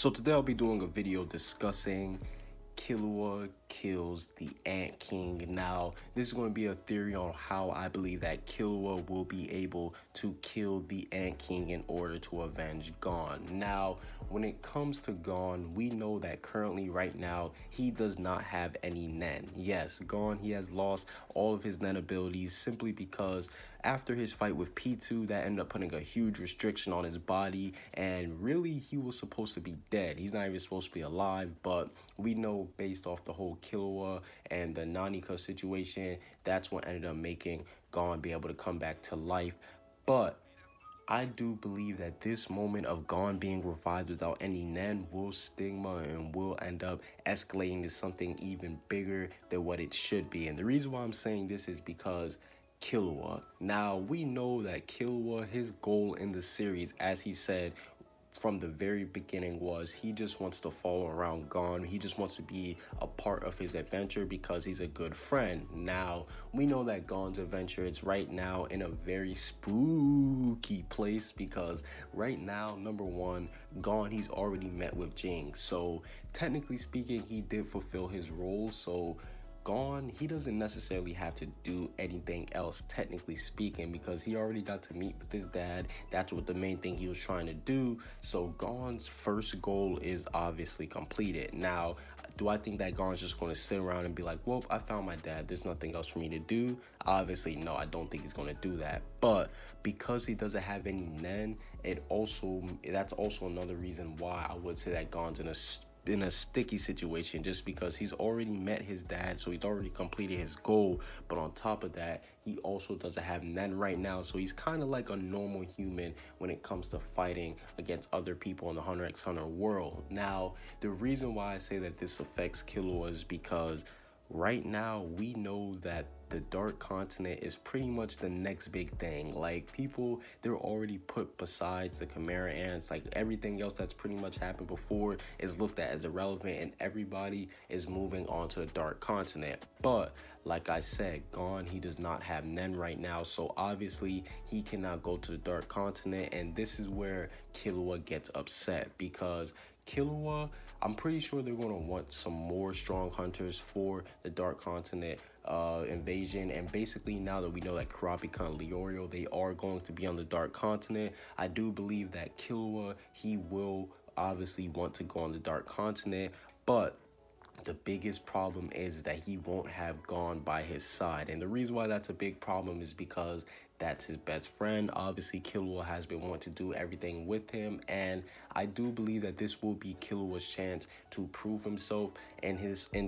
So today I'll be doing a video discussing Killua kills the Ant King. Now, this is going to be a theory on how I believe that Killua will be able to kill the Ant King in order to avenge Gon. Now, when it comes to Gon, we know that currently right now, he does not have any Nen. Yes, Gon, he has lost all of his Nen abilities simply because after his fight with P2, that ended up putting a huge restriction on his body, and really he was supposed to be dead. He's not even supposed to be alive, but we know based off the whole Killua and the Nanika situation, that's what ended up making Gon be able to come back to life. But I do believe that this moment of Gon being revived without any Nen will stigma and will end up escalating to something even bigger than what it should be. And the reason why I'm saying this is because Killua. Now, we know that Killua, his goal in the series, as he said from the very beginning, was he just wants to follow around Gon. He just wants to be a part of his adventure because he's a good friend. Now, we know that Gon's adventure is right now in a very spooky place because right now, number one, Gon, he's already met with Jing. So technically speaking, he did fulfill his role. So Gon, he doesn't necessarily have to do anything else, technically speaking, because he already got to meet with his dad. That's what the main thing he was trying to do. So Gon's first goal is obviously completed. Now, do I think that Gon's just going to sit around and be like, well, I found my dad, there's nothing else for me to do? Obviously, no, I don't think he's going to do that. But because he doesn't have any Nen, that's also another reason why I would say that Gon's in a sticky situation, just because he's already met his dad, so he's already completed his goal. But on top of that, he also doesn't have Nen right now, so he's kind of like a normal human when it comes to fighting against other people in the Hunter x Hunter world. Now, the reason why I say that this affects Killua is because right now we know that the Dark Continent is pretty much the next big thing. Like, people, they're already put besides the Chimera Ants. Like, everything else that's pretty much happened before is looked at as irrelevant, and everybody is moving on to the Dark Continent. But like I said, Gon, he does not have Nen right now, so obviously he cannot go to the Dark Continent, and this is where Killua gets upset because Killua, I'm pretty sure they're going to want some more strong hunters for the Dark Continent invasion. And basically, now that we know that Kurapika and Leorio, they are going to be on the Dark Continent, I do believe that Killua, he will obviously want to go on the Dark Continent. But the biggest problem is that he won't have Gon by his side. And the reason why that's a big problem is because that's his best friend. Obviously, Killua has been wanting to do everything with him, and I do believe that this will be Killua's chance to prove himself in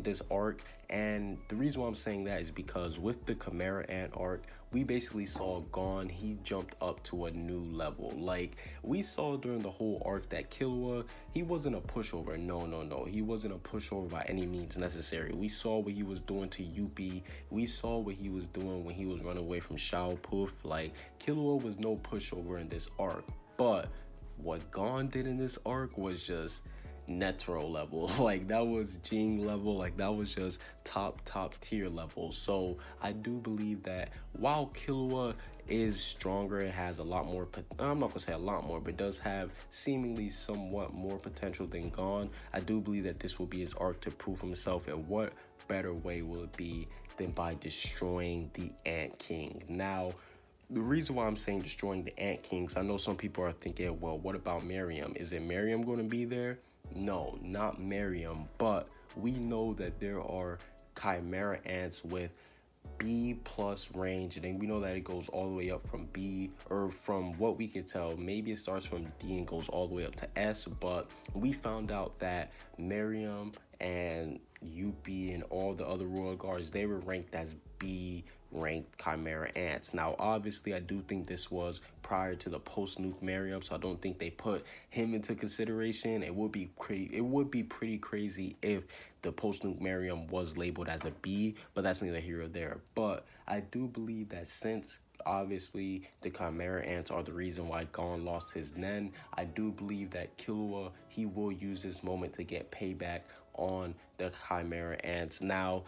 this arc. And the reason why I'm saying that is because with the Chimera Ant arc, we basically saw Gon, he jumped up to a new level. Like, we saw during the whole arc that Killua, he wasn't a pushover. No, he wasn't a pushover by any means necessary. We saw what he was doing to Yuppie. We saw what he was doing when he was running away from Shao Poof. Like, Killua was no pushover in this arc. But what Gon did in this arc was just Netro level. Like, that was Jing level. Like, that was just top tier level. So I do believe that while Killua is stronger, it has a lot more, I'm not gonna say a lot more, but does have seemingly somewhat more potential than Gon, I do believe that this will be his arc to prove himself. And what better way will it be than by destroying the Ant King? Now, the reason why I'm saying destroying the Ant Kings, I know some people are thinking, well, what about Miriam? Is it Miriam going to be there? No, not Miriam, but we know that there are Chimera Ants with B plus range, and then we know that it goes all the way up from B, or from what we could tell, maybe it starts from D and goes all the way up to S. But we found out that Miriam and Yuppie and all the other royal guards, they were ranked as B ranked Chimera Ants. Now, obviously, I do think this was prior to the post-nuke Miriam, so I don't think they put him into consideration. It would be pretty crazy if the post-nuke Miriam was labeled as a B, but that's neither here or there. But I do believe that since obviously the Chimera Ants are the reason why Gon lost his Nen, I do believe that Killua, he will use this moment to get payback on the Chimera Ants. Now,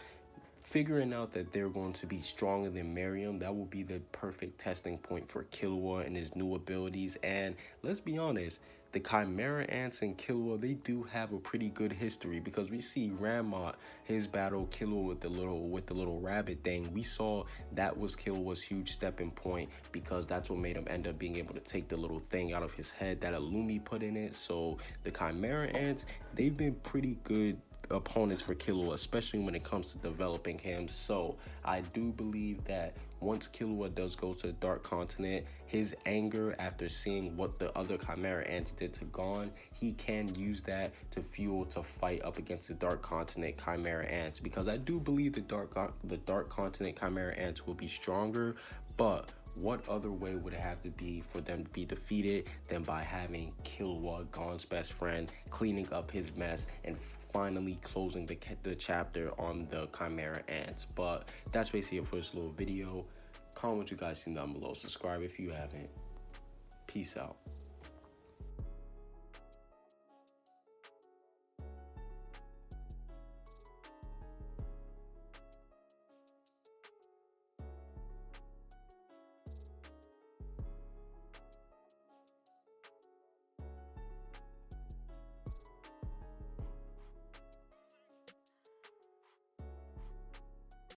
figuring out that they're going to be stronger than Miriam, that will be the perfect testing point for Killua and his new abilities. And let's be honest, the Chimera Ants and Killua, they do have a pretty good history, because we see Ranma, his battle Killua with the little rabbit thing. We saw that was Killua's huge stepping point, because that's what made him end up being able to take the little thing out of his head that Illumi put in it. So the Chimera Ants, they've been pretty good opponents for Killua, especially when it comes to developing him. So I do believe that once Killua does go to the Dark Continent, his anger after seeing what the other Chimera Ants did to Gon, he can use that to fuel to fight up against the Dark Continent Chimera Ants, because I do believe the Dark Continent Chimera Ants will be stronger. But what other way would it have to be for them to be defeated than by having Killua, Gon's best friend, cleaning up his mess and finally closing the chapter on the Chimera Ants? But that's basically it for this little video. Comment what you guys think down below. Subscribe if you haven't. Peace out.